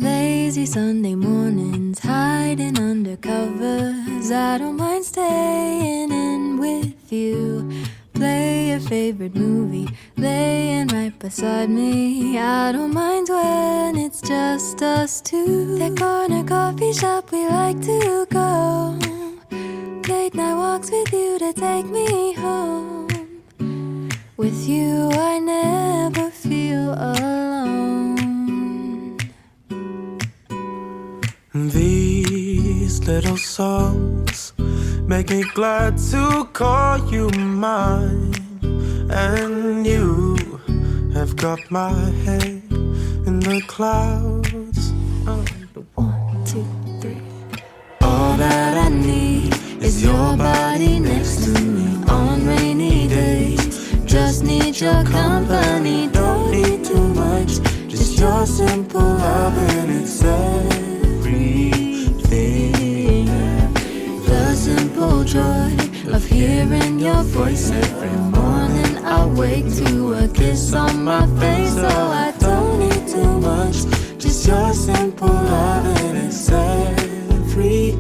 Lazy Sunday mornings, hiding under covers. I don't mind staying in with you. Play your favorite movie, laying right beside me. I don't mind when it's it's just us two. That corner coffee shop we like to go. Late night walks with you to take me home. With you I never feel alone. These little songs make me glad to call you mine. And you have got my head in the clouds. Oh, 1, 2, 3. All that I need is your body next to me on rainy days. Just need your company, don't need too much. Just your simple love and it's everything. The simple joy of hearing your voice every morning. I wake to a kiss on my face, so I don't need too much. Just your simple love and it's everything.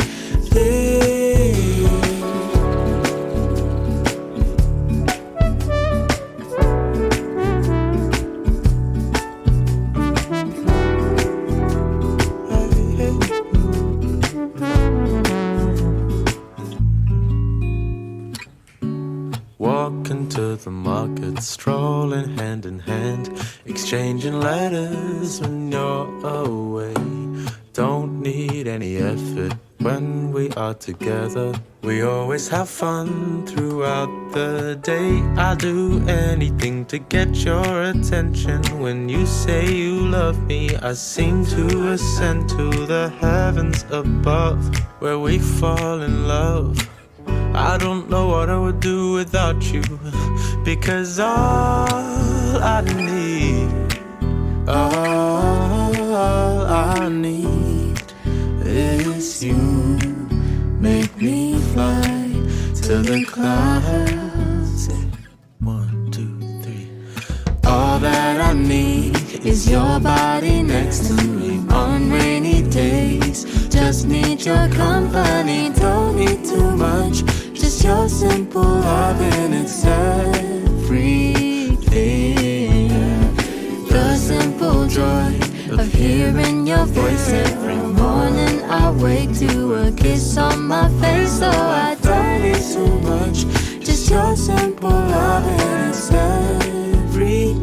Walking to the market, strolling hand in hand, exchanging letters when you're away. Don't need any effort when we are together. We always have fun throughout the day. I'll do anything to get your attention. When you say you love me, I seem to ascend to the heavens above, where we fall in love. I don't know what I would do without you, because all I need is you. Make me fly to the clouds. 1, 2, 3. All that I need is your body next to me on rainy days. Just need your company, don't need too much. Just your simple love and it's everything. The simple joy of hearing your voice every morning. I wake to a kiss on my face, so I don't need too much. Just your simple love and it's everything.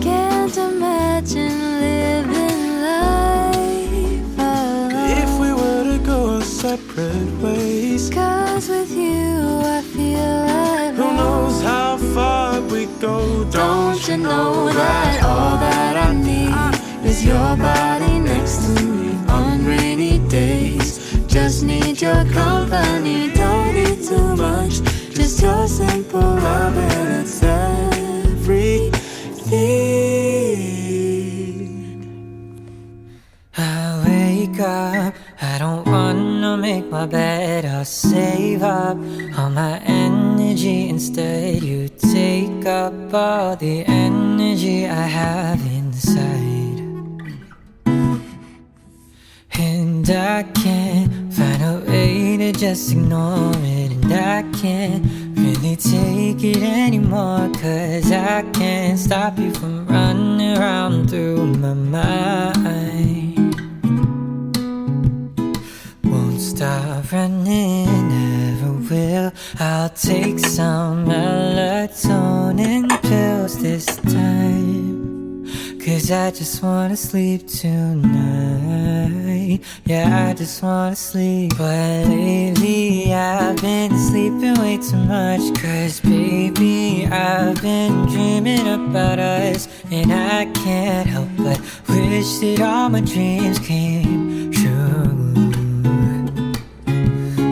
Can't imagine living life alone. If we were to go separate ways, 'cause with you I feel like who knows how far we go. Don't you know that all that I need is your body next to me on rainy days. Just need your company, don't need too much. Just your simple love and it's everything. I wake up, I don't wanna make my bed. I'll save up all my energy. Instead you take up all the energy I have inside. And I can't find a way to just ignore it. And I can't really take it anymore, 'cause I can't stop you from running around through my mind. Won't stop running, never will. I'll take some melatonin pills this time, 'cause I just wanna sleep tonight. Yeah, I just wanna sleep. But lately I've been sleeping way too much, 'cause baby, I've been dreaming about us. And I can't help but wish that all my dreams came true.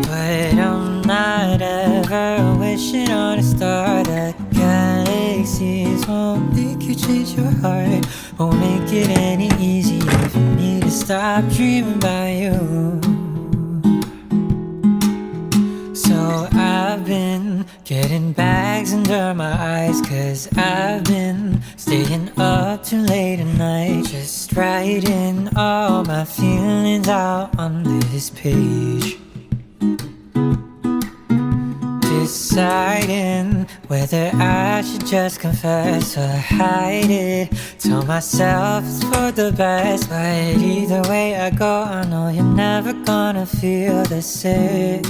But I'm not ever wishing on a star. The galaxies won't make you change your heart, won't make it any easier for me to stop dreaming about you. So I've been getting bags under my eyes, 'cause I've been staying up too late at night, just writing all my feelings out on this page. deciding whether I should just confess or hide it. Tell myself it's for the best, but either way I go, I know you're never gonna feel the same.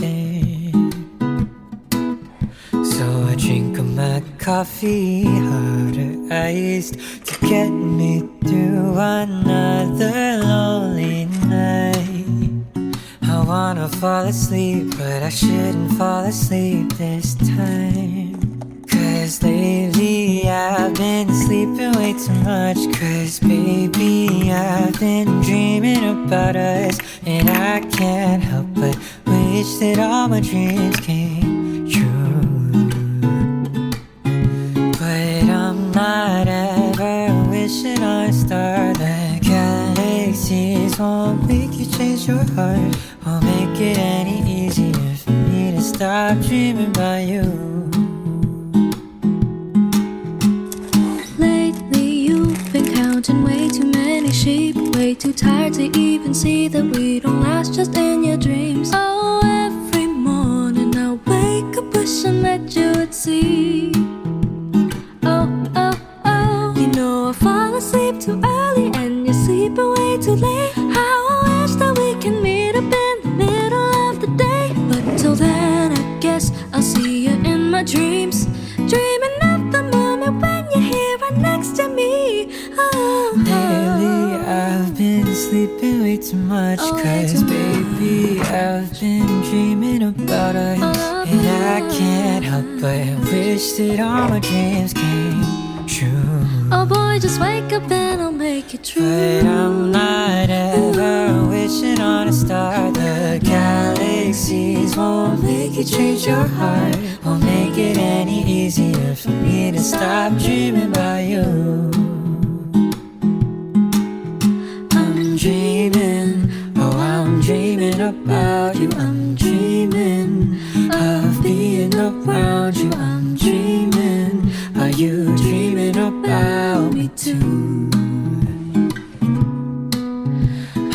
So I drink up my coffee, harder iced, to get me through another lonely night. I wanna fall asleep, but I shouldn't fall asleep this time. Cause lately I've been sleeping way too much. Cause baby I've been dreaming about us, and I can't help but wish that all my dreams came true. But I'm not ever wishing on a star. The galaxies won't make you change your heart, won't make it any easier for me to stop dreaming about you. Counting way too many sheep, way too tired to even see that we don't last just in your dreams. Oh, every morning I wake up wishing that you would see. Oh, oh, oh, you know I fall asleep too early and you sleep away too late. How I wish that we can meet up in the middle of the day. But till then I guess I'll see you in my dreams, dreaming of the moment when you're here right next to me. Lately I've been sleeping way too much, cause baby I've been dreaming about us, and I can't help but wish that all my dreams came true. Oh boy, just wake up and I'll make it true. But I'm not ever wishing on a star. The galaxies won't make you change your heart, won't make it any easier for me to stop dreaming about you. Dreaming, oh I'm dreaming about you. I'm dreaming of being around you. I'm dreaming, are you dreaming about me too?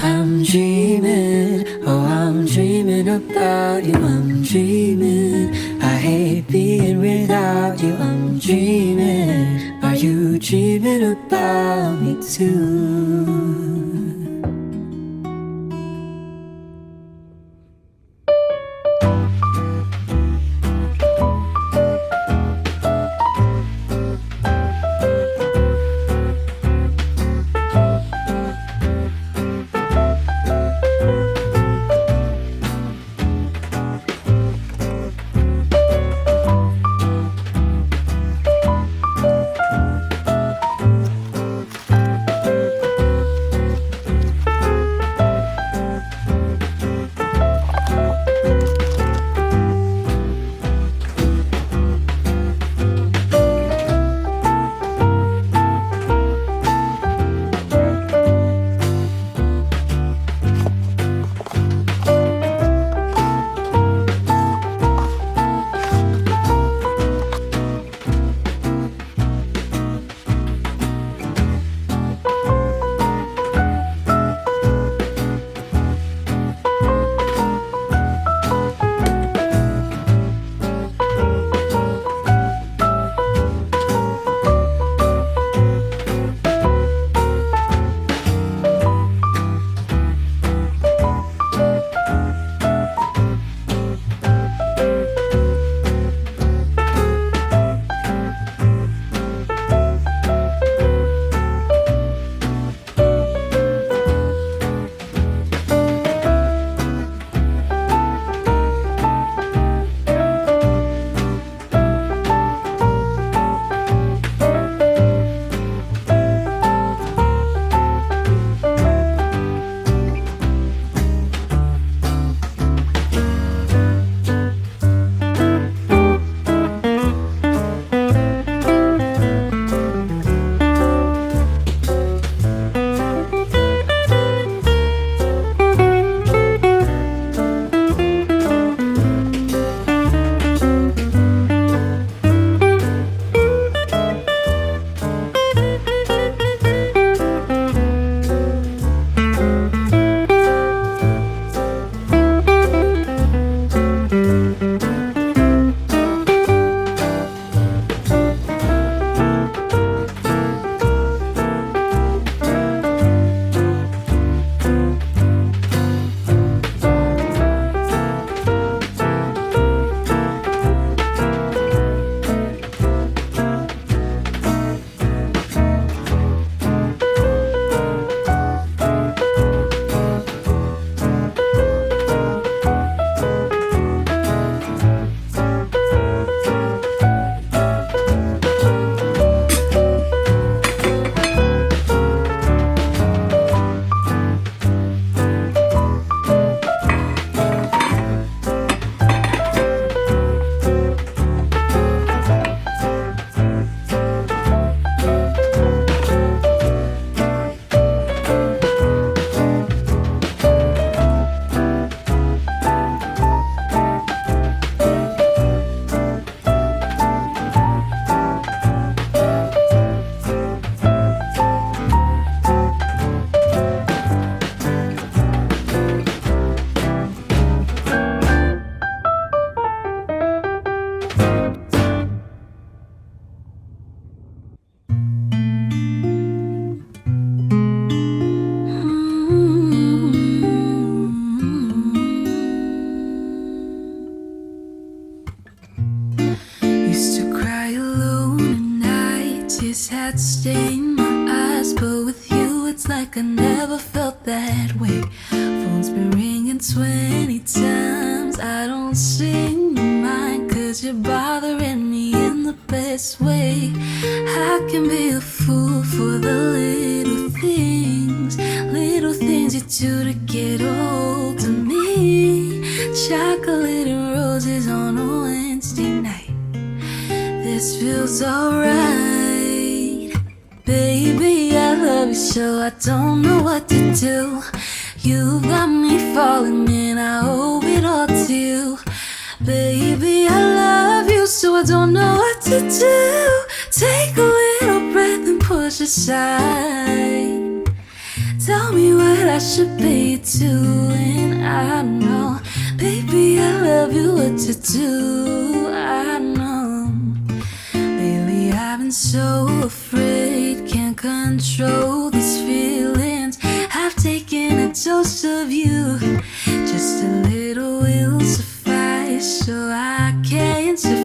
I'm dreaming, oh I'm dreaming about you. I'm dreaming, I hate being without you. I'm dreaming, are you dreaming about me too? seen my eyes, but with you it's like I never felt that way. Phone's been ringing 20 times, I don't seem to mind, cause you're bothering me in the best way. I can be a fool for the little things you do to get hold of me. Chocolate and roses on a Wednesday night, this feels alright. Baby, I love you so I don't know what to do. You've got me falling and I owe it all to you. Baby, I love you so I don't know what to do. Take a little breath and push aside. Tell me what I should be doing. I know, baby, I love you, what to do. I know, lately I've been so afraid, can't control these feelings. I've taken a dose of you, just a little